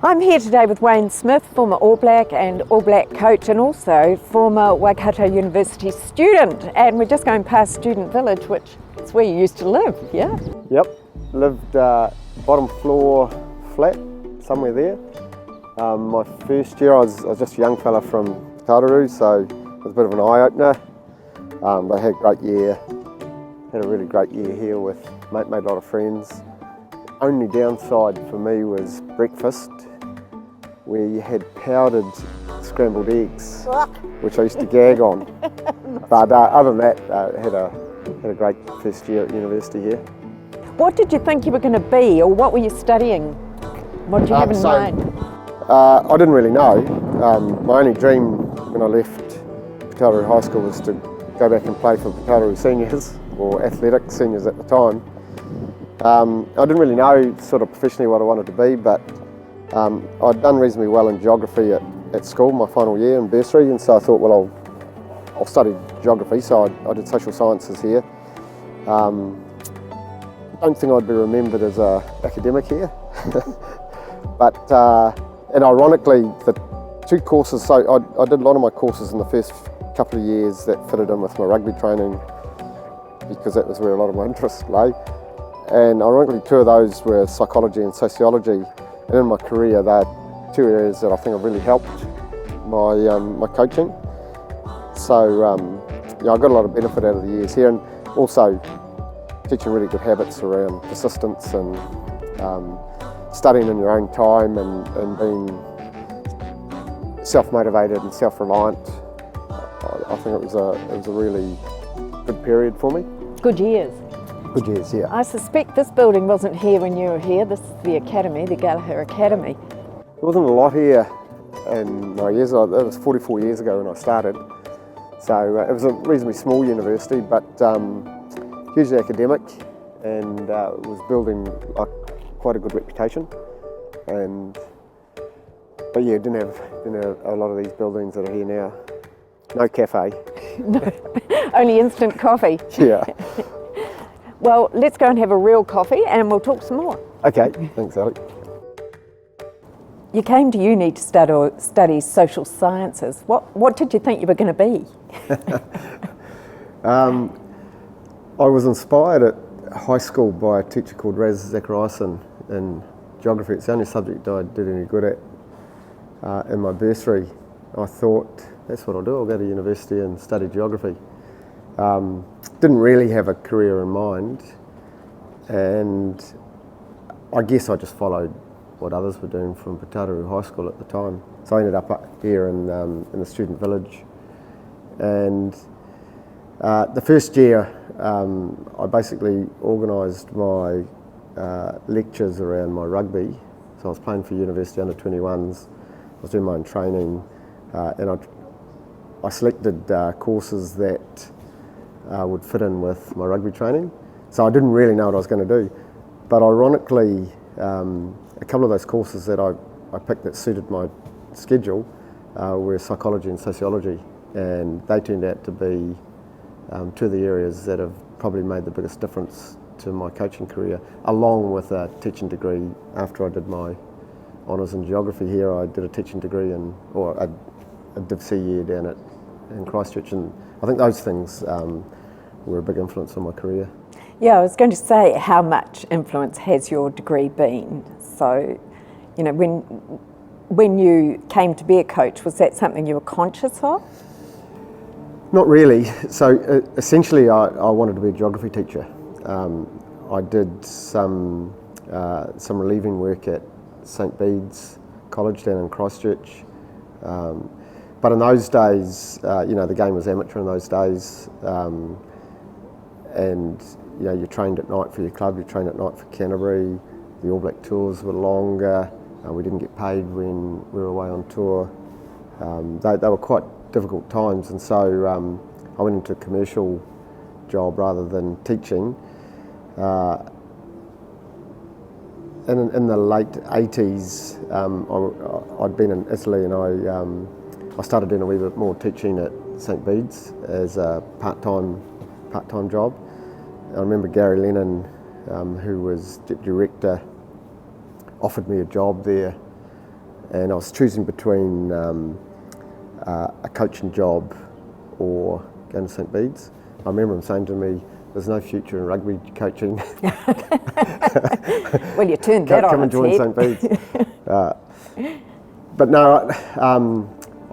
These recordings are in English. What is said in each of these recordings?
I'm here today with Wayne Smith, former All Black and All Black coach and also former Waikato University student. And we're just going past Student Village, which is where you used to live, yeah? Yep, lived bottom floor flat, somewhere there. My first year I was just a young fella from Tararoo, so it was a bit of an eye-opener. But I had a great year, had a really great year here with, made a lot of friends. Only downside for me was breakfast, where you had powdered scrambled eggs, which I used to gag on. But other than that, had a great first year at university here. What did you think you were going to be, or what were you studying? What did you have in mind? I didn't really know. My only dream when I left Tararoo High School was to go back and play for Tararoo seniors, or athletic seniors at the time. I didn't really know sort of professionally what I wanted to be, but I'd done reasonably well in geography at school, my final year in bursary, and so I thought, well, I'll study geography, so I did social sciences here. I don't think I'd be remembered as an academic here, but and ironically, the two courses, so I did a lot of my courses in the first couple of years that fitted in with my rugby training, because that was where a lot of my interest lay. And ironically, two of those were psychology and sociology. And in my career, they're two areas that I think have really helped my coaching. So yeah, I got a lot of benefit out of the years here, and also teaching really good habits around persistence and studying in your own time and being self-motivated and self-reliant. I think it was a really good period for me. Good years. Good years, yeah. I suspect this building wasn't here when you were here. This is the academy, the Gallagher Academy. There wasn't a lot here in my years. It was 44 years ago when I started. So it was a reasonably small university, but hugely academic, and was building quite a good reputation. But yeah, didn't have a lot of these buildings that are here now. No cafe. No, only instant coffee. Yeah. Well, let's go and have a real coffee and we'll talk some more. Okay, thanks, Alec. You came to uni to study social sciences. What did you think you were going to be? I was inspired at high school by a teacher called Raz Zachariason in geography. It's the only subject I did any good at in my bursary. I thought, that's what I'll do, I'll go to university and study geography. Didn't really have a career in mind, and I guess I just followed what others were doing from Tararoo High School at the time. So I ended up here in the Student Village, and the first year I basically organised my lectures around my rugby. So I was playing for university under 21s, I was doing my own training, and I selected courses that would fit in with my rugby training. So I didn't really know what I was going to do. But ironically, a couple of those courses that I picked that suited my schedule were psychology and sociology, and they turned out to be two of the areas that have probably made the biggest difference to my coaching career, along with a teaching degree. After I did my honours in geography here, I did a teaching degree or a Div C year down in Christchurch, and I think those things were a big influence on my career. Yeah, I was going to say, how much influence has your degree been? So, you know, when you came to be a coach, was that something you were conscious of? Not really. So essentially I wanted to be a geography teacher. I did some relieving work at St Bede's College down in Christchurch. But in those days, the game was amateur in those days, and you trained at night for your club, you trained at night for Canterbury. The All Black tours were longer. We didn't get paid when we were away on tour. They were quite difficult times, and so I went into a commercial job rather than teaching. And in the late 80s, I'd been in Italy, and I started doing a wee bit more teaching at St Bede's as a part-time job. I remember Gary Lennon, who was director, offered me a job there and I was choosing between a coaching job or going to St Bede's. I remember him saying to me, "There's no future in rugby coaching." Well, you turned that on Come and its join head. St Bede's. But no,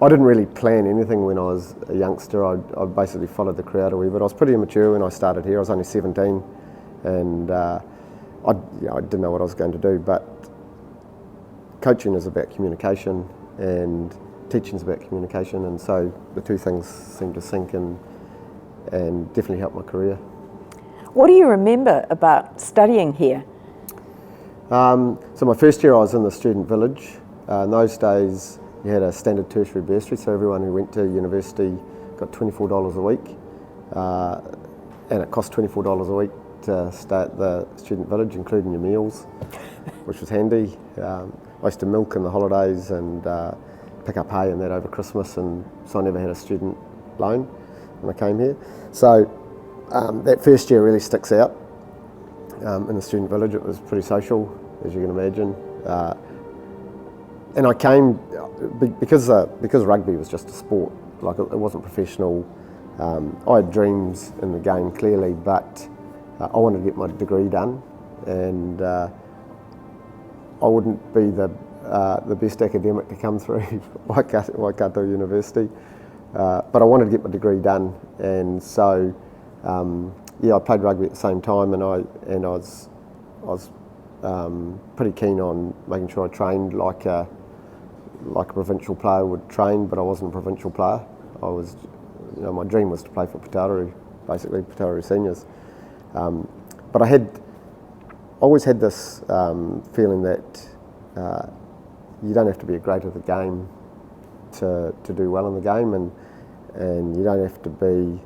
I didn't really plan anything when I was a youngster. I basically followed the crowd a wee bit. I was pretty immature when I started here. I was only 17, and I didn't know what I was going to do. But coaching is about communication, and teaching is about communication, and so the two things seemed to sync and definitely helped my career. What do you remember about studying here? So my first year I was in the student village. In those days you had a standard tertiary bursary, so everyone who went to university got $24 a week, and it cost $24 a week to stay at the student village, including your meals, which was handy. I used to milk in the holidays and pick up hay and that over Christmas, and so I never had a student loan when I came here. So that first year really sticks out. In the student village it was pretty social, as you can imagine. And I came because rugby was just a sport, like it wasn't professional. I had dreams in the game clearly, but I wanted to get my degree done, and I wouldn't be the best academic to come through Waikato University, but I wanted to get my degree done, and so I played rugby at the same time, and I was pretty keen on making sure I trained like a provincial player would train, but I wasn't a provincial player. I was, my dream was to play for Patauru, basically Patauru seniors. But I always had this feeling that you don't have to be a great at the game to do well in the game, and you don't have to be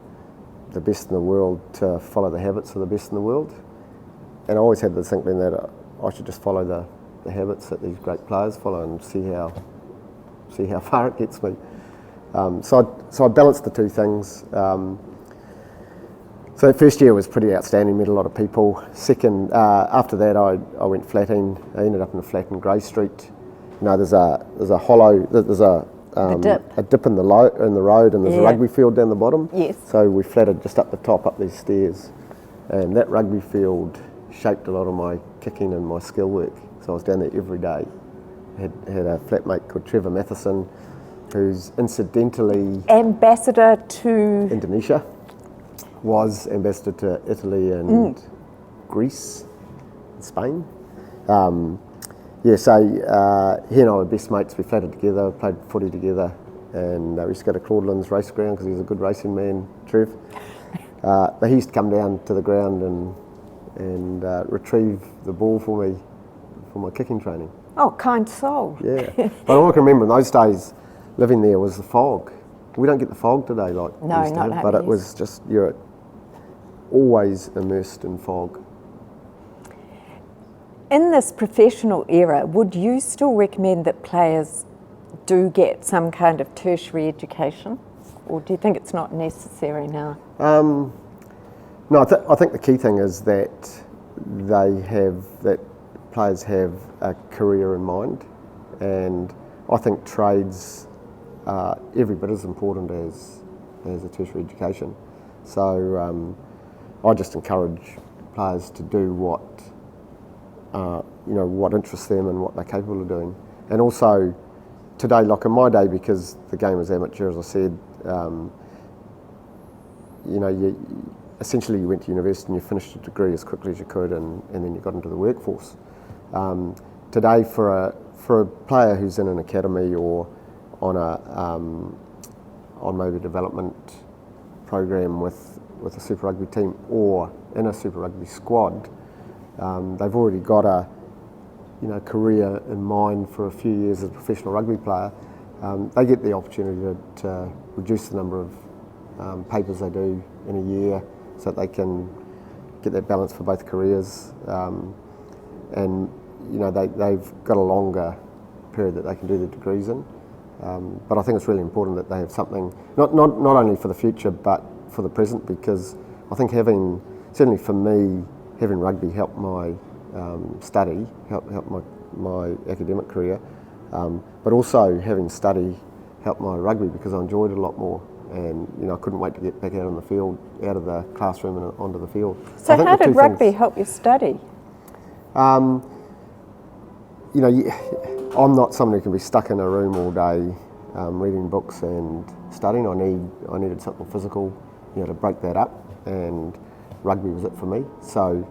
the best in the world to follow the habits of the best in the world. And I always had the thinking that I should just follow the habits that these great players follow and see how far it gets me. So I balanced the two things. So that first year was pretty outstanding, met a lot of people. Second, after that I went flatting. I ended up in a flat in Grey Street. There's a hollow, there's a dip in the road, and there's a rugby field down the bottom. Yes. So we flatted just up the top, up these stairs, and that rugby field shaped a lot of my kicking and my skill work. So I was down there every day. Had a flatmate called Trevor Matheson, who's incidentally Ambassador to Indonesia, was ambassador to Italy and Greece, and Spain. So he and I were best mates. We flatted together, played footy together, and we used to go to Claudeland's race ground because he was a good racing man, Trev. But he used to come down to the ground and retrieve the ball for me for my kicking training. Oh, kind soul. Yeah. But all I can remember in those days living there was the fog. We don't get the fog today like we used to have, but it was just, you're always immersed in fog. In this professional era, would you still recommend that players do get some kind of tertiary education, or do you think it's not necessary now? No, I think the key thing is that players have a career in mind, and I think trades are every bit as important as a tertiary education. So I just encourage players to do what interests them and what they're capable of doing. And also today, like in my day, because the game was amateur, as I said, essentially you went to university and you finished your degree as quickly as you could, and then you got into the workforce. Today, for a player who's in an academy or on maybe a development program with a Super Rugby team or in a Super Rugby squad, they've already got a career in mind for a few years as a professional rugby player. They get the opportunity to reduce the number of papers they do in a year, so that they can get that balance for both careers, and they've got a longer period that they can do the degrees in. But I think it's really important that they have something not only for the future but for the present, because I think certainly for me, having rugby helped my study, helped my academic career, But also having study helped my rugby because I enjoyed it a lot more, and I couldn't wait to get back out on the field, out of the classroom and onto the field. So how did rugby help you study? I'm not someone who can be stuck in a room all day reading books and studying. I needed something physical, to break that up, and rugby was it for me. So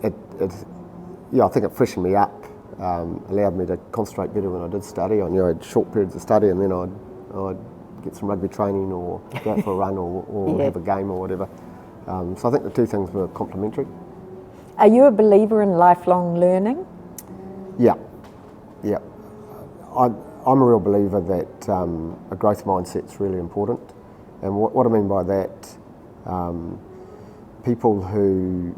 I think it freshened me up, allowed me to concentrate better when I did study. I knew I had short periods of study, and then I'd get some rugby training or go out for a run or have a game or whatever. So I think the two things were complementary. Are you a believer in lifelong learning? Yeah. I'm a real believer that a growth mindset's really important. And what I mean by that, people who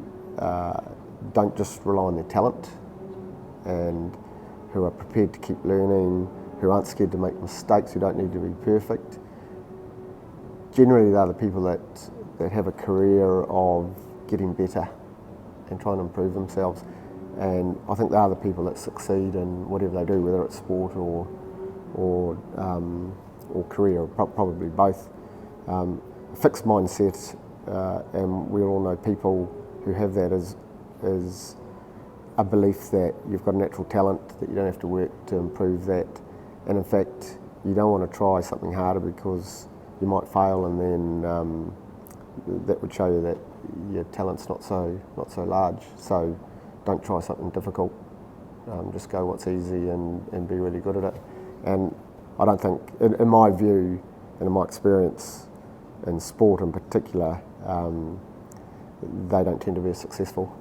don't just rely on their talent and who are prepared to keep learning, who aren't scared to make mistakes, who don't need to be perfect, generally they're the people that have a career of getting better and trying to improve themselves. And I think they are the people that succeed in whatever they do, whether it's sport or career, probably both. A fixed mindset, and we all know people who have that, is a belief that you've got a natural talent, that you don't have to work to improve that, and in fact you don't want to try something harder because you might fail, and then that would show you that your talent's not so large. So don't try something difficult, just go what's easy and be really good at it. And I don't think, in my view and in my experience in sport in particular, they don't tend to be as successful.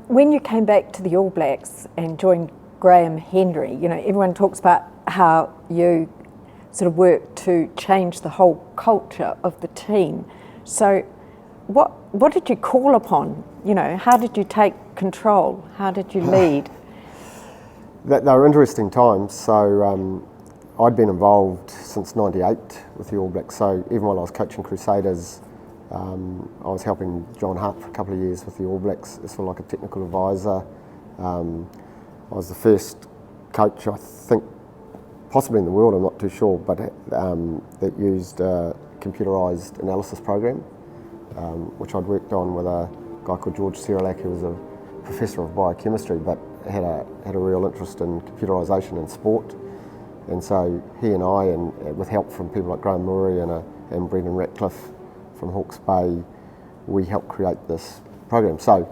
When you came back to the All Blacks and joined Graham Henry, everyone talks about how you sort of worked to change the whole culture of the team. So what did you call upon? How did you take control? How did you lead? They were interesting times. So I'd been involved since '98 with the All Blacks. So even while I was coaching Crusaders, I was helping John Hart for a couple of years with the All Blacks as sort of like a technical advisor. I was the first coach, I think, possibly in the world, I'm not too sure, but that used a computerised analysis program, which I'd worked on with a guy called George Seralak, who was a professor of biochemistry, but had a real interest in computerisation in sport. And so he and I, and with help from people like Graham Murray and Brendan Ratcliffe from Hawke's Bay, we helped create this program. So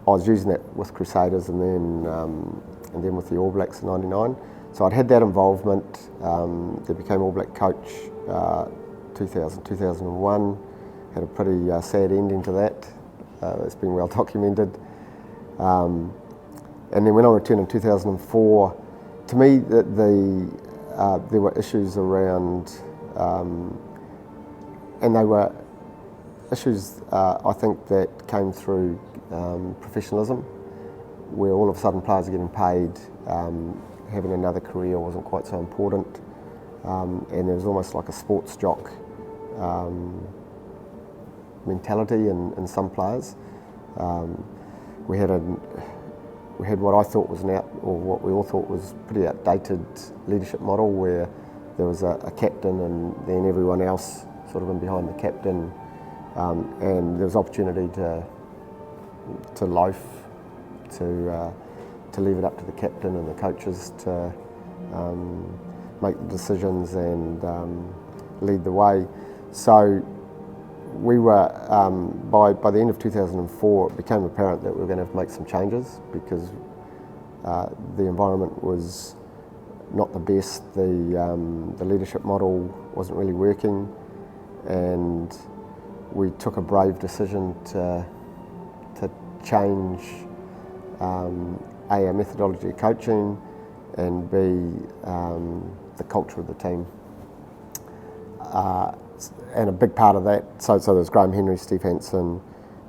I was using that with Crusaders and then with the All Blacks in '99. So I'd had that involvement. Then became All Black coach 2001. Had a pretty sad ending to that. It's been well documented. And then when I returned in 2004, to me there were issues around, and they were issues I think that came through professionalism, where all of a sudden players are getting paid. Having another career wasn't quite so important, and there was almost like a sports jock mentality in some players. We had what I thought was what we all thought was pretty outdated leadership model, where there was a captain and then everyone else sort of in behind the captain, and there was opportunity to loaf, to leave it up to the captain and the coaches to make the decisions and lead the way. So we were, by the end of 2004, it became apparent that we were going to have to make some changes because the environment was not the best, the leadership model wasn't really working, and we took a brave decision to change our methodology of coaching and the culture of the team. And a big part of that, so there's Graham Henry, Steve Hansen,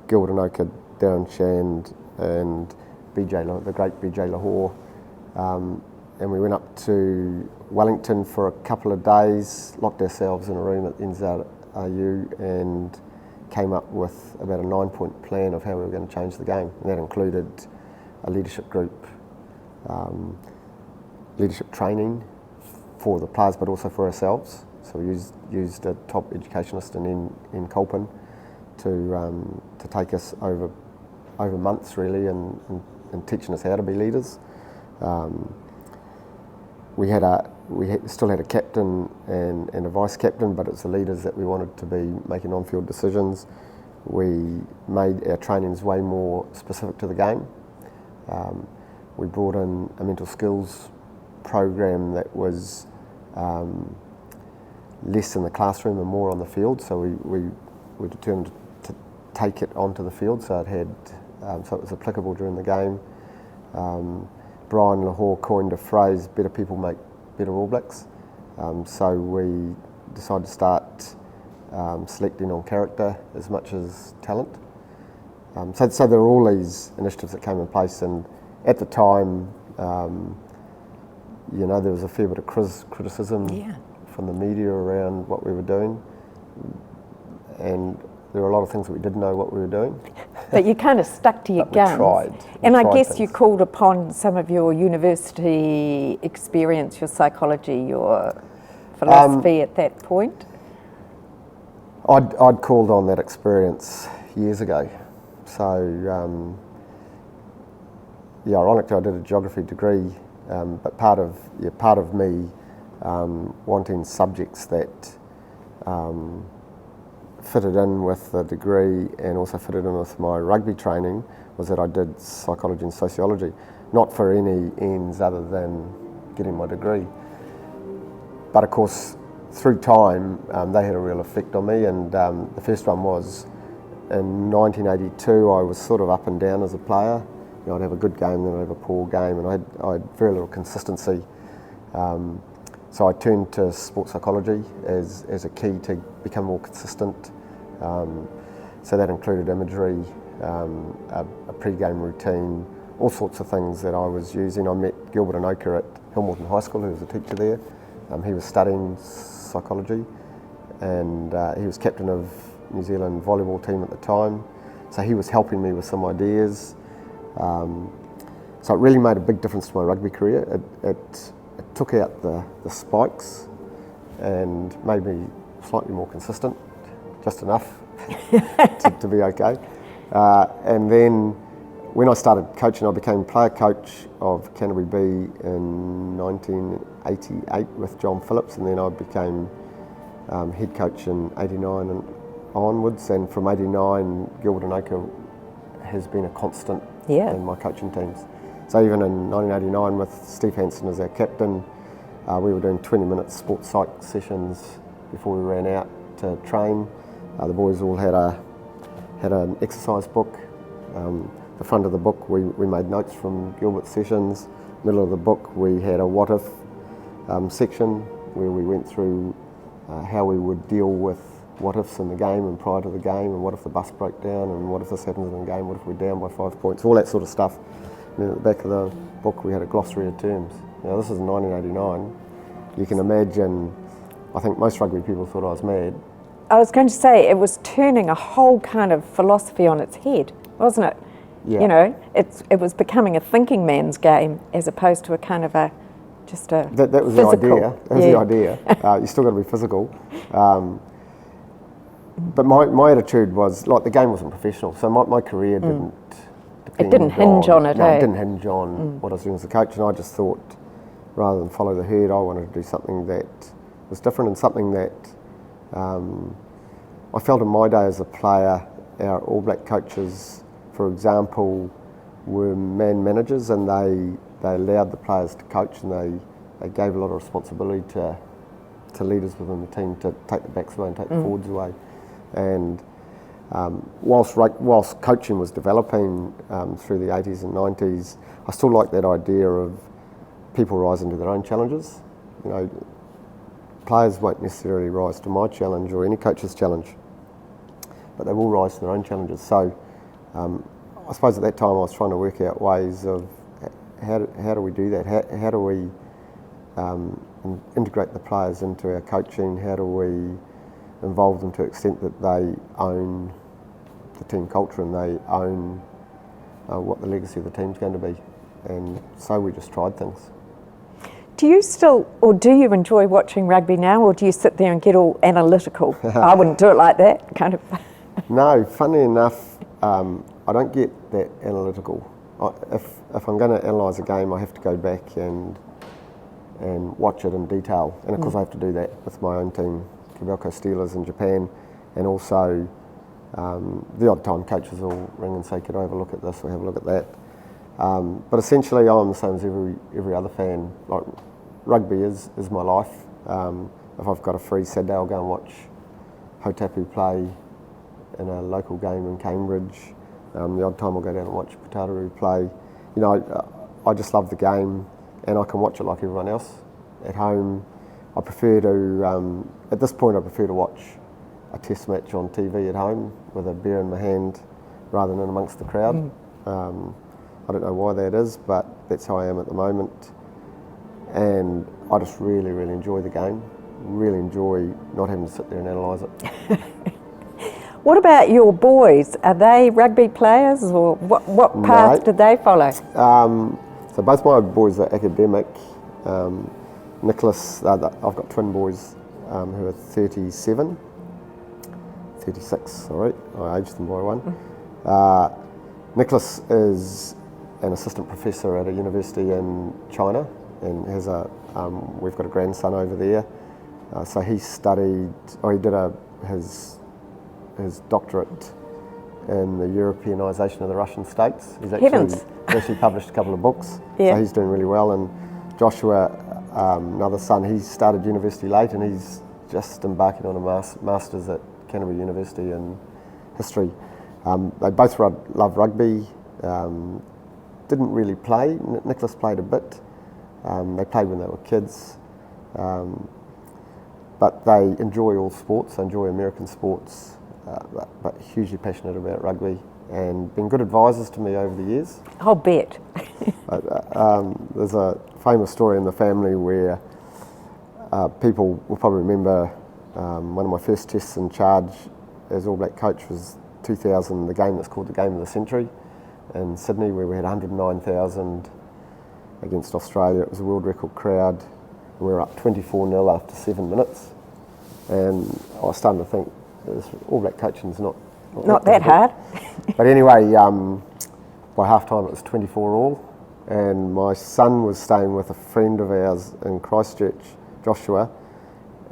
Gilbert Anoka, Darren Shand, and the great BJ Lahore. And we went up to Wellington for a couple of days, locked ourselves in a room at NZRU and came up with about a 9-point plan of how we were going to change the game. And that included a leadership group, leadership training for the players, but also for ourselves. So we used a top educationist in Colpin to take us over months really, and teaching us how to be leaders. We still had a captain and a vice captain, but it's the leaders that we wanted to be making on-field decisions. We made our trainings way more specific to the game. We brought in a mental skills program that was less in the classroom and more on the field. So we were determined to take it onto the field, so it was applicable during the game. Brian Lahore coined a phrase, better people make better All Blacks. So we decided to start selecting on character as much as talent. So there were all these initiatives that came in place, and at the time, there was a fair bit of criticism from the media around what we were doing, and there were a lot of things that we didn't know what we were doing. But you kind of stuck to your guns. We tried I guess things. you called upon some of your university experience, your psychology, your philosophy at that point. I'd called on that experience years ago. So, ironically, I did a geography degree, but part of me wanting subjects that fitted in with the degree and also fitted in with my rugby training was that I did psychology and sociology, not for any ends other than getting my degree. But of course, through time, they had a real effect on me, and the first one was in 1982. I was sort of up and down as a player. I'd have a good game, then I'd have a poor game, and I had very little consistency. So I turned to sports psychology as a key to become more consistent. So that included imagery, a pre-game routine, all sorts of things that I was using. I met Gilbert Anoka at Hillmorton High School, who was a teacher there. He was studying psychology, and he was captain of New Zealand volleyball team at the time. So he was helping me with some ideas. So it really made a big difference to my rugby career. It took out the spikes and made me slightly more consistent, just enough to be okay. And then when I started coaching, I became player coach of Canterbury B in 1988 with John Phillips, and then I became head coach in 89 and onwards. And from 89, Gilbert Anoka has been a constant in my coaching teams. So even in 1989 with Steve Hansen as our captain, we were doing 20-minute sports psych sessions before we ran out to train. The boys all had an exercise book. The front of the book we made notes from Gilbert's sessions. Middle of the book we had a what if section where we went through how we would deal with what ifs in the game and prior to the game, and what if the bus broke down, and what if this happens in the game, what if we're down by 5 points, all that sort of stuff. And then at the back of the book we had a glossary of terms. Now this is 1989. You can imagine, I think most rugby people thought I was mad. I was going to say, it was turning a whole kind of philosophy on its head, wasn't it? Yeah. It was becoming a thinking man's game as opposed to a kind of that was physical. The idea. That was the idea. You still got to be physical. But my attitude was, like, the game wasn't professional, so my career didn't depend It didn't hinge on it, No, eh? it didn't hinge on what I was doing as a coach, and I just thought, rather than follow the herd, I wanted to do something that was different and something that I felt in my day as a player, our All Black coaches, for example, were man managers, and they allowed the players to coach, and they gave a lot of responsibility to leaders within the team to take the backs away and take the forwards away. And whilst coaching was developing through the 80s and 90s, I still like that idea of people rising to their own challenges. Players won't necessarily rise to my challenge or any coach's challenge, but they will rise to their own challenges. So I suppose at that time I was trying to work out ways of how do we do that? How do we integrate the players into our coaching? How do we involve them to the extent that they own the team culture and they own what the legacy of the team's going to be. And so we just tried things. Do you still, or do you enjoy watching rugby now, or do you sit there and get all analytical? I wouldn't do it like that, kind of. No, funny enough, I don't get that analytical. If I'm going to analyse a game, I have to go back and watch it in detail. And of course I have to do that with my own team, Kobelco Steelers in Japan, and also the odd time coaches will ring and say, could I have a look at this or have a look at that? But essentially I'm the same as every other fan. Like, rugby is my life. If I've got a free Saturday, I'll go and watch Hotapu play in a local game in Cambridge. The odd time I'll go down and watch Pataru play. You know, I just love the game, and I can watch it like everyone else at home. I prefer to, at this point, I prefer to watch a test match on TV at home with a beer in my hand rather than amongst the crowd. I don't know why that is, but that's how I am at the moment. And I just really, really enjoy the game. Really enjoy not having to sit there and analyse it. What about your boys? Are they rugby players, or what path did they follow? So both my boys are academic. Nicholas, I've got twin boys who are 36, sorry, I aged them by one. Nicholas is an assistant professor at a university in China, and has we've got a grandson over there. So he studied, he did his doctorate in the Europeanisation of the Russian states. He's actually published a couple of books, so he's doing really well. And Joshua, another son, he started university late, and he's just embarking on a master's at Canterbury University in history. They both love rugby. Didn't really play. Nicholas played a bit. They played when they were kids. But they enjoy all sports. They enjoy American sports, but hugely passionate about rugby, and been good advisors to me over the years. I'll bet. There's a famous story in the family where people will probably remember one of my first tests in charge as All Black coach was 2000, the game that's called the Game of the Century in Sydney, where we had 109,000 against Australia. It was a world record crowd. We were up 24-0 after 7 minutes, and I was starting to think All Black coaching is not that hard. But anyway, by half time it was 24 all, and my son was staying with a friend of ours in Christchurch, Joshua,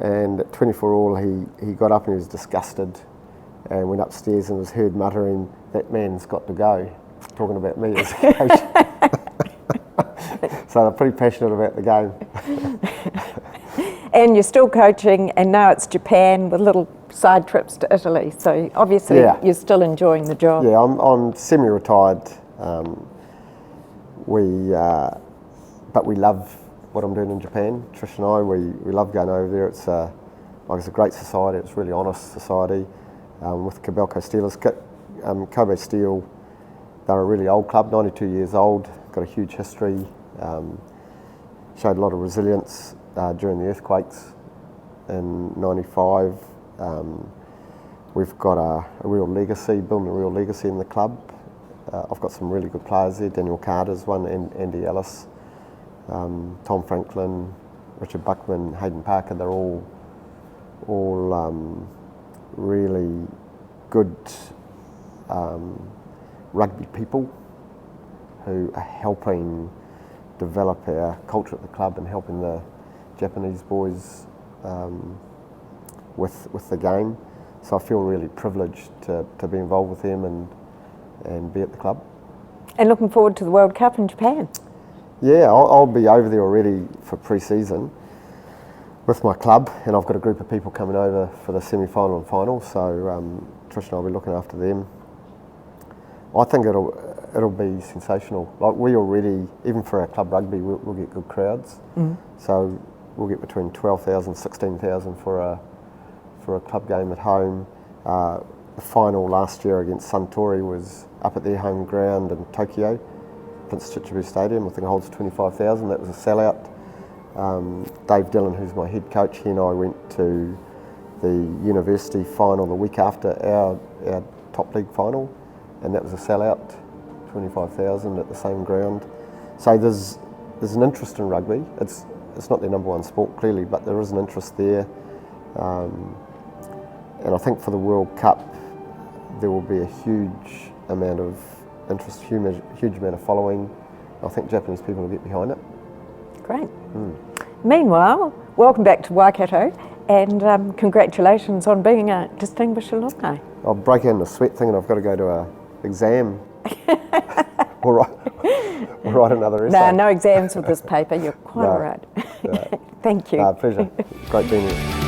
and at 24 all he got up and he was disgusted and went upstairs and was heard muttering, "That man's got to go," talking about me as a coach. So they're pretty passionate about the game. And you're still coaching, and now it's Japan with little side trips to Italy. So obviously you're still enjoying the job. Yeah, I'm semi-retired. But we love what I'm doing in Japan. Trish and I, we love going over there. It's a great society. It's a really honest society. With Kobelco Steelers, Kobe Steel, they're a really old club, 92 years old, got a huge history, showed a lot of resilience during the earthquakes in 95. We've got a real legacy, building a real legacy in the club. I've got some really good players there. Daniel Carter's one, and Andy Ellis, Tom Franklin, Richard Buckman, Hayden Parker. They're all really good rugby people who are helping develop our culture at the club and helping the Japanese boys with the game. So I feel really privileged to be involved with them and be at the club. And looking forward to the World Cup in Japan. Yeah, I'll be over there already for pre-season with my club, and I've got a group of people coming over for the semi-final and final, so Trish and I will be looking after them. I think it'll be sensational. Like, we already, even for our club rugby, we'll get good crowds. So we'll get between 12,000, 16,000 for a club game at home. The final last year against Suntory was up at their home ground in Tokyo, Prince Chichibu Stadium. I think it holds 25,000. That was a sellout. Dave Dillon, who's my head coach, he and I went to the university final the week after our top league final, and that was a sellout. 25,000 at the same ground. So there's an interest in rugby. It's not their number one sport clearly, but there is an interest there. And I think for the World Cup, there will be a huge amount of interest, huge amount of following. I think Japanese people will get behind it. Great. Meanwhile, welcome back to Waikato, and congratulations on being a distinguished alumni. I'll break out in a sweat thinking I've got to go to an exam or write another essay. No exams with this paper, you're quite all right. No. Thank you. Pleasure. Great being here.